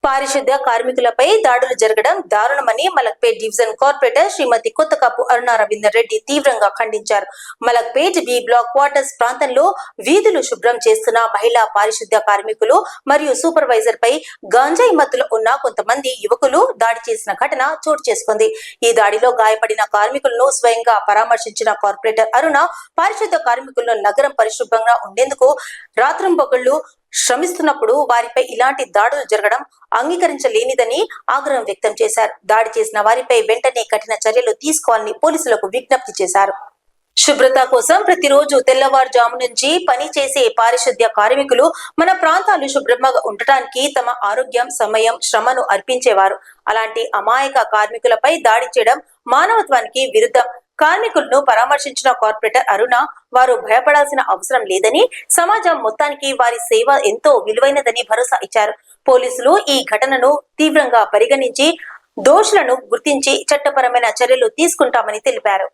పారిశుద్ధ్య కార్మికులపై దాడులు జరగడం దారుణమని మలక్పేట్ డివిజన్ కార్పొరేటర్ శ్రీమతి కొత్తకాపు అరుణ రవీందర్ రెడ్డి తీవ్రంగా ఖండించారు. మలక్పేట్ బి బ్లాక్ క్వార్టర్స్ ప్రాంతంలో వీధులు శుభ్రం చేస్తున్న మహిళా పారిశుద్ధ్య కార్మికులు మరియు సూపర్వైజర్ పై గాంజాయి మత్తులో ఉన్న కొంతమంది యువకులు దాడి చేసిన ఘటన చోటు చేసుకుంది. ఈ దాడిలో గాయపడిన కార్మికులను స్వయంగా పరామర్శించిన కార్పొరేటర్ అరుణ పారిశుద్ధ్య కార్మికులను నగరం పరిశుభ్రంగా ఉండేందుకు రాత్రింబగళ్లు శ్రమిస్తున్నప్పుడు వారిపై ఇలాంటి దాడులు జరగడం అంగీకరించలేనిదని ఆగ్రహం వ్యక్తం చేశారు. దాడి చేసిన వారిపై వెంటనే కఠిన చర్యలు తీసుకోవాలని పోలీసులకు విజ్ఞప్తి చేశారు. శుభ్రత కోసం ప్రతిరోజు తెల్లవారుజాము నుంచి పని చేసే పారిశుద్ధ్య కార్మికులు మన ప్రాంతాలు శుభ్రంగా ఉండటానికి తమ ఆరోగ్యం, సమయం, శ్రమను అర్పించేవారు. అలాంటి అమాయక కార్మికులపై దాడి చేయడం మానవత్వానికి విరుద్ధం. కార్మికులను పరామర్శించిన కార్పొరేటర్ అరుణ వారు భయపడాల్సిన అవసరం లేదని, సమాజం మొత్తానికి వారి సేవ ఎంతో విలువైనదని భరోసా ఇచ్చారు. పోలీసులు ఈ ఘటనను తీవ్రంగా పరిగణించి దోషులను గుర్తించి చట్టపరమైన చర్యలు తీసుకుంటామని తెలిపారు.